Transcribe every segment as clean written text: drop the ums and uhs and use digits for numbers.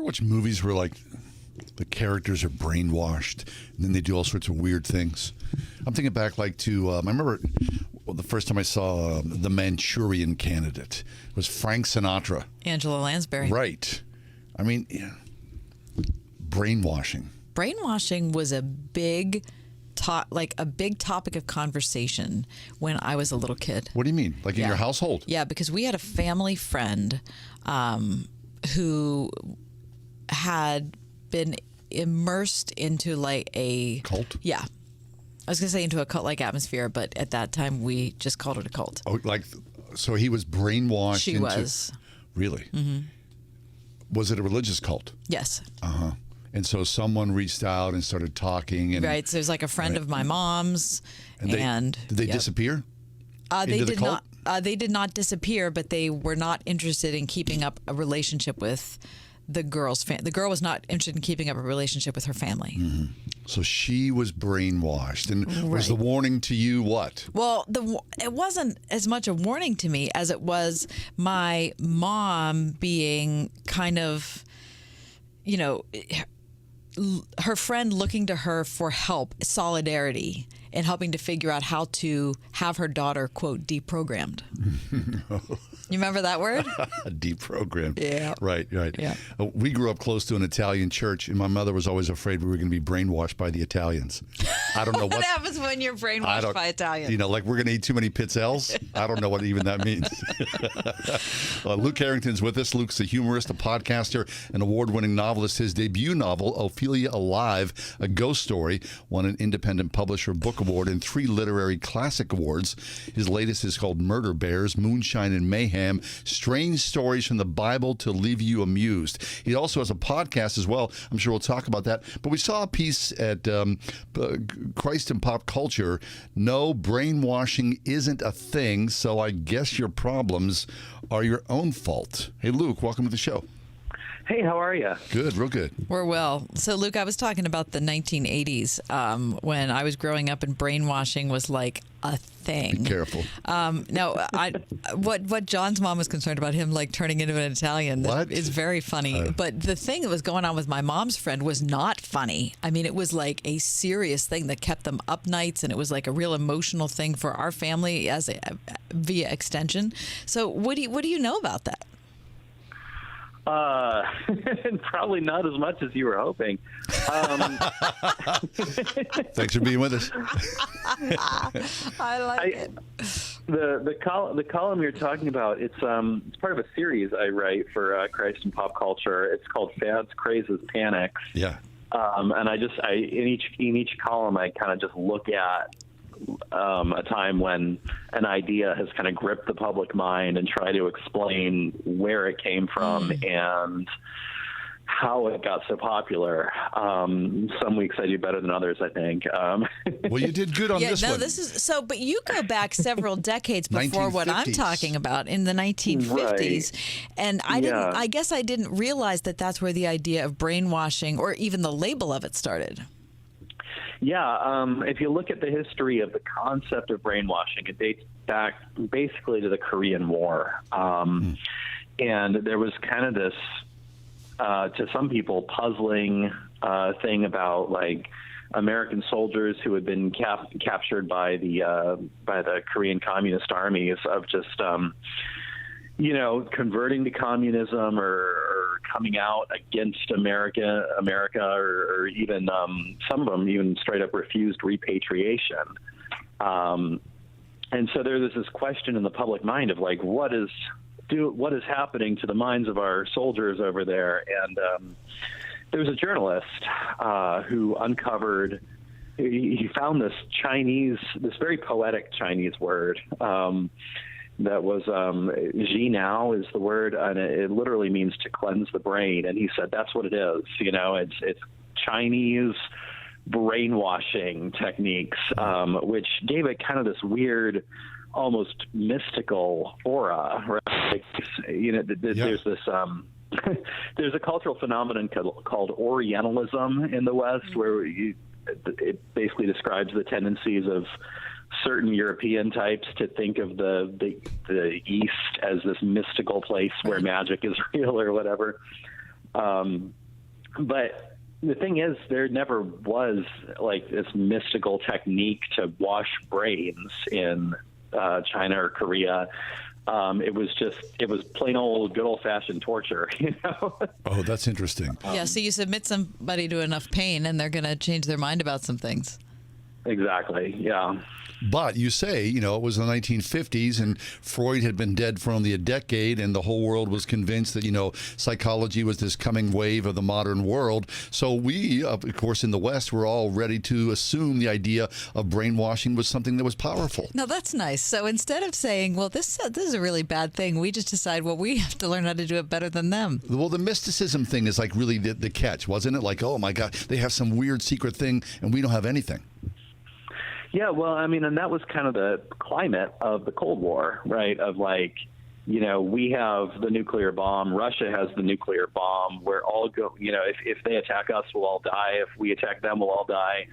ever watch movies where like the characters are brainwashed and then they do all sorts of weird things? I'm thinking back like to I remember the first time I saw The Manchurian Candidate. It was Frank Sinatra. Angela Lansbury. Right. I mean, yeah. Brainwashing. Brainwashing was a big topic of conversation when I was a little kid. What do you mean? Like in your household? Yeah, because we had a family friend who had been immersed into like a cult? Yeah. I was going to say into a cult-like atmosphere, but at that time we just called it a cult. Oh, so he was brainwashed She was. Really? Mm-hmm. Was it a religious cult? Yes. Uh-huh. And so someone reached out and started talking. And, right. So there's like a friend of my mom's. Did they disappear? They into did the cult? not. They did not disappear, but they were not interested in keeping up a relationship with the girl's family. The girl was not interested in keeping up a relationship with her family. Mm-hmm. So she was brainwashed. And was the warning to you what? Well, it wasn't as much a warning to me as it was my mom being kind of, her friend looking to her for help, solidarity, and helping to figure out how to have her daughter, quote, deprogrammed. You remember that word? Deprogrammed. Yeah. Right. Yeah. We grew up close to an Italian church, and my mother was always afraid we were going to be brainwashed by the Italians. I don't know what happens when you're brainwashed by Italians. Like we're going to eat too many pizzelles. I don't know what even that means. Luke Harrington's with us. Luke's a humorist, a podcaster, an award-winning novelist. His debut novel, Ophelia Alive, a ghost story, won an Independent Publisher Book Award and 3 literary classic awards. His latest is called Murder Bears, Moonshine and Mayhem, Strange Stories from the Bible to Leave You Amused. He also has a podcast as well. I'm sure we'll talk about that. But we saw a piece at Christ in Pop Culture. No, brainwashing isn't a thing, so I guess your problems are your own fault. Hey, Luke, welcome to the show. Hey, how are you? Good, real good. We're well. So, Luke, I was talking about the 1980s when I was growing up and brainwashing was like a thing. Be careful. What John's mom was concerned about him like turning into an Italian is very funny. But the thing that was going on with my mom's friend was not funny. I mean, it was like a serious thing that kept them up nights, and it was like a real emotional thing for our family via extension. So, what do you know about that? Probably not as much as you were hoping. Thanks for being with us. I like it. The column you're talking about, it's part of a series I write for Christ in Pop Culture. It's called Fads, Crazes, Panics. Yeah. And in each column I kind of just look at a time when an idea has kind of gripped the public mind and try to explain where it came from and how it got so popular. Some weeks I do better than others, I think. Well, you did good on this one. But you go back several decades before what I'm talking about in the 1950s. Right. And I guess I didn't realize that that's where the idea of brainwashing or even the label of it started. Yeah, if you look at the history of the concept of brainwashing, it dates back basically to the Korean War. And there was kind of this, to some people, puzzling thing about like American soldiers who had been captured by the Korean communist armies of just converting to communism or coming out against America, or even some of them even straight up refused repatriation. And so there's this question in the public mind of like, what is happening to the minds of our soldiers over there? And there was a journalist who uncovered. He found this very poetic Chinese word. That was Jinao is the word, and it literally means to cleanse the brain. And he said that's what it is. It's Chinese brainwashing techniques, which gave it kind of this weird, almost mystical aura. Right? There's this. There's a cultural phenomenon called Orientalism in the West, where it basically describes the tendencies of certain European types to think of the East as this mystical place where magic is real or whatever. But the thing is, there never was like this mystical technique to wash brains in China or Korea. It was plain old good old fashioned torture, you know? Oh, that's interesting. Yeah. So you submit somebody to enough pain and they're going to change their mind about some things. Exactly. Yeah. But you say, it was the 1950s and Freud had been dead for only a decade and the whole world was convinced that, psychology was this coming wave of the modern world. So we, of course, in the West, were all ready to assume the idea of brainwashing was something that was powerful. Now, that's nice. So instead of saying, well, this is a really bad thing, we just decide, well, we have to learn how to do it better than them. Well, the mysticism thing is like really the catch, wasn't it? Like, oh, my God, they have some weird secret thing and we don't have anything. Yeah, well, I mean, and that was kind of the climate of the Cold War, right? Of like, we have the nuclear bomb. Russia has the nuclear bomb. We're all if they attack us, we'll all die. If we attack them, we'll all die.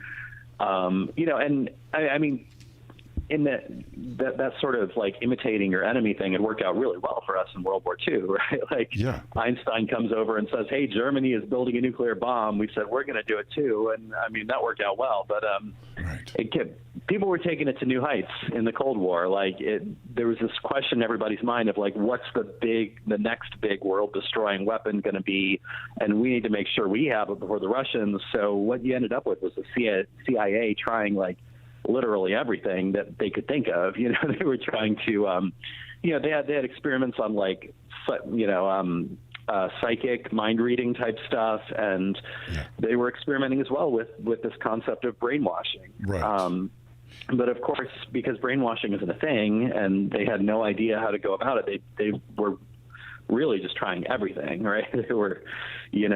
And I mean, in that sort of like imitating your enemy thing had worked out really well for us in World War II, right? Like Einstein comes over and says, hey, Germany is building a nuclear bomb. We said, we're going to do it too. And I mean, that worked out well, but people were taking it to new heights in the Cold War. Like there was this question in everybody's mind of like, what's the next big world destroying weapon going to be? And we need to make sure we have it before the Russians. So what you ended up with was the CIA trying like literally everything that they could think of. They were trying to, they had experiments on like, psychic mind reading type stuff, and they were experimenting as well with this concept of brainwashing. Right. But of course, because brainwashing isn't a thing, and they had no idea how to go about it, they were really just trying everything, right? They were, they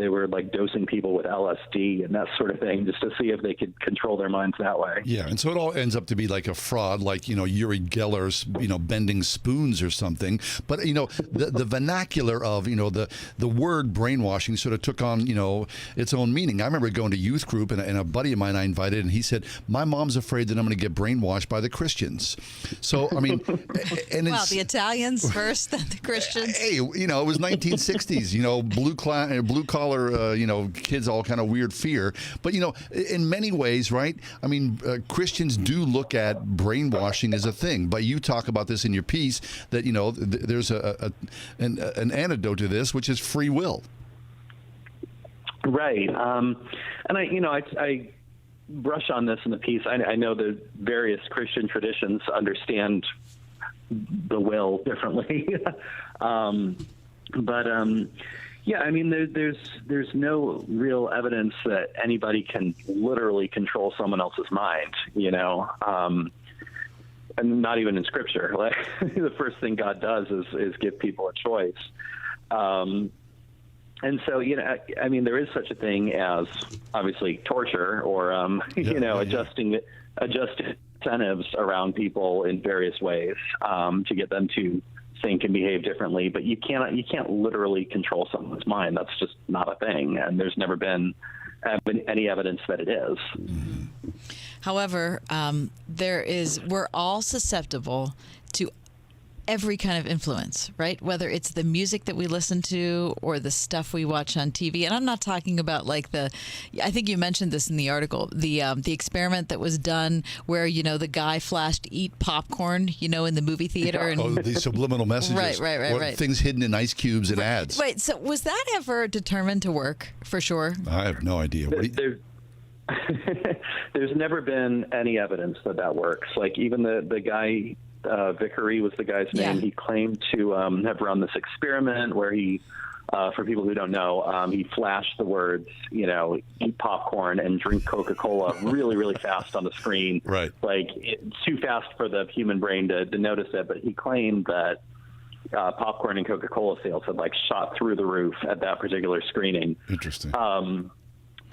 were like dosing people with LSD and that sort of thing just to see if they could control their minds that way. Yeah, and so it all ends up to be like a fraud, like, Uri Geller's, bending spoons or something. But, the vernacular of, the word brainwashing sort of took on, its own meaning. I remember going to youth group and a buddy of mine I invited, and he said, my mom's afraid that I'm going to get brainwashed by the Christians. So, I mean, and well, the Italians first, then the Christians. Hey, it was 1960s, blue collar, kids all kind of weird fear. But, in many ways, right? I mean, Christians do look at brainwashing as a thing. But you talk about this in your piece that, there's an antidote to this, which is free will. Right. And I brush on this in the piece. I know the various Christian traditions understand the will differently. Yeah, I mean, there's no real evidence that anybody can literally control someone else's mind, and not even in Scripture. Like the first thing God does is give people a choice. And so, I mean, there is such a thing as obviously torture or, adjusting incentives around people in various ways to get them to think and behave differently. But you can't literally control someone's mind. That's just not a thing. And there's never been any evidence that it is. Mm-hmm. However, we're all susceptible to every kind of influence, right? Whether it's the music that we listen to or the stuff we watch on TV. And I'm not talking about I think you mentioned this in the article, the experiment that was done where, the guy flashed eat popcorn, in the movie theater. And, the subliminal messages. Right. Things hidden in ice cubes and ads. Right. So was that ever determined to work for sure? I have no idea. There's never been any evidence that works. Like even the guy, Vickery was the guy's name. Yeah. He claimed to have run this experiment where he, for people who don't know, he flashed the words, eat popcorn and drink Coca-Cola really, really fast on the screen. Right. Like it's too fast for the human brain to notice it. But he claimed that popcorn and Coca-Cola sales had shot through the roof at that particular screening. Interesting.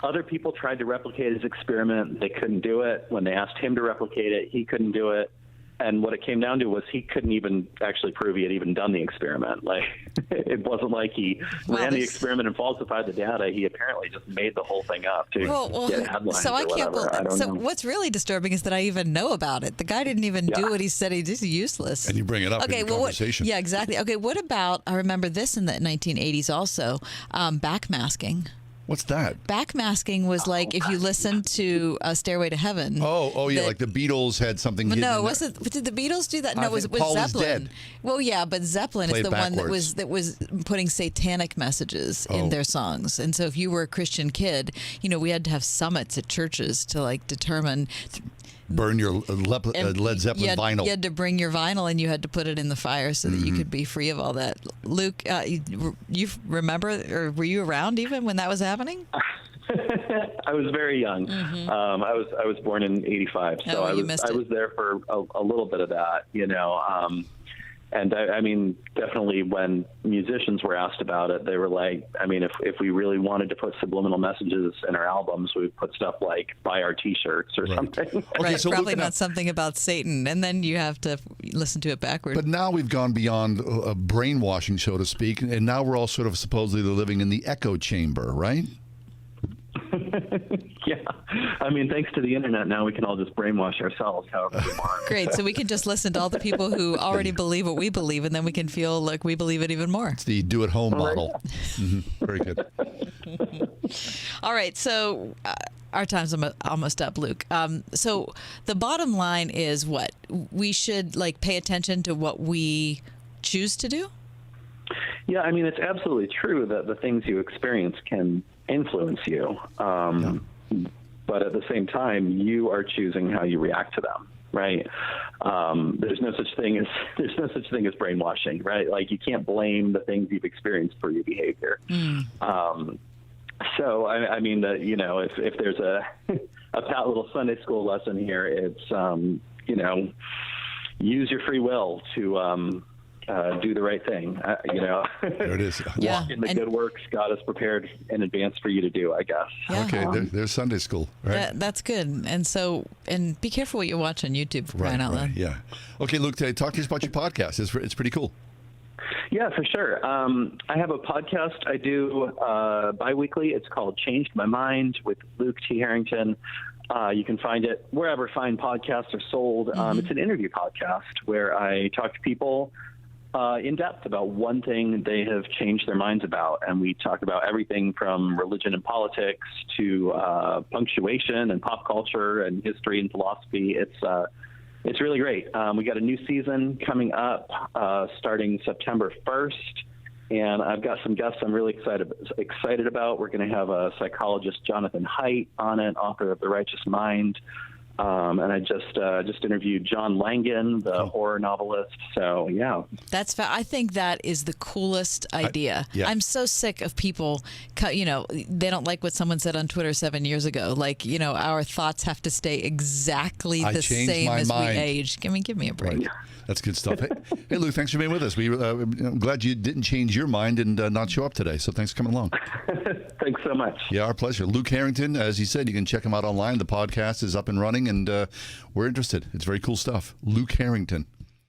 Other people tried to replicate his experiment. They couldn't do it. When they asked him to replicate it, he couldn't do it. And what it came down to was he couldn't even actually prove he had even done the experiment. Like, it wasn't like he ran the experiment and falsified the data. He apparently just made the whole thing up to get headlines so or whatever. I don't know. What's really disturbing is that I even know about it. The guy didn't even do what he said. He's just useless. And you bring it up in the conversation. Yeah, exactly. Okay, what about, I remember this in the 1980s also, backmasking. What's that? Backmasking was like if you listened to Stairway to Heaven. Oh, yeah, like the Beatles had something. No, wasn't? Did the Beatles do that? No, it was Paul Zeppelin. Is dead. Well, yeah, but Zeppelin is the one that was putting satanic messages in their songs. And so, if you were a Christian kid, we had to have summits at churches to like determine. Burn your Led Zeppelin vinyl. You had to bring your vinyl and you had to put it in the fire so that you could be free of all that. Luke, you remember, or were you around even when that was happening? I was very young. I was born in '85, so I was there for a little bit of that, And I mean, definitely when musicians were asked about it, they were like, I mean, if we really wanted to put subliminal messages in our albums, we would put stuff like buy our T-shirts or something. Okay, right, so probably not something about Satan, and then you have to listen to it backwards. But now we've gone beyond brainwashing, so to speak, and now we're all sort of supposedly living in the echo chamber, right? Yeah. I mean, thanks to the internet, now we can all just brainwash ourselves however we want. Great. So we can just listen to all the people who already believe what we believe, and then we can feel like we believe it even more. It's the do-at-home model. Very good. All right. So our time's almost up, Luke. So the bottom line is what? We should pay attention to what we choose to do? Yeah, I mean, it's absolutely true that the things you experience can influence you. But at the same time, you are choosing how you react to them, right? There's no such thing as brainwashing, right? Like, you can't blame the things you've experienced for your behavior. So I mean that, if there's a pat little Sunday school lesson here, it's use your free will to do the right thing. There it is. Walk in the good works God has prepared in advance for you to do, I guess. Yeah. Okay, there's Sunday school, right? That's good. And be careful what you watch on YouTube, for crying out loud. Yeah. Okay, Luke, talk to us about your podcast. It's pretty cool. Yeah, for sure. I have a podcast I do bi-weekly. It's called Changed My Mind with Luke T. Harrington. You can find it wherever fine podcasts are sold. It's an interview podcast where I talk to people in depth about one thing they have changed their minds about. And we talk about everything from religion and politics to punctuation and pop culture and history and philosophy. It's really great. We got a new season coming up starting September 1st. And I've got some guests I'm really excited about. We're going to have a psychologist, Jonathan Haidt, on it, author of The Righteous Mind. And I just interviewed John Langan, the horror novelist. So, yeah. I think that is the coolest idea. I'm so sick of people, they don't like what someone said on Twitter 7 years ago. Like, our thoughts have to stay exactly the same as we age. Give me a break. Right. That's good stuff. Hey, Luke, thanks for being with us. I'm glad you didn't change your mind and not show up today. So thanks for coming along. Thanks so much. Yeah, our pleasure. Luke Harrington, as he said, you can check him out online. The podcast is up and running, and we're interested. It's very cool stuff. Luke Harrington.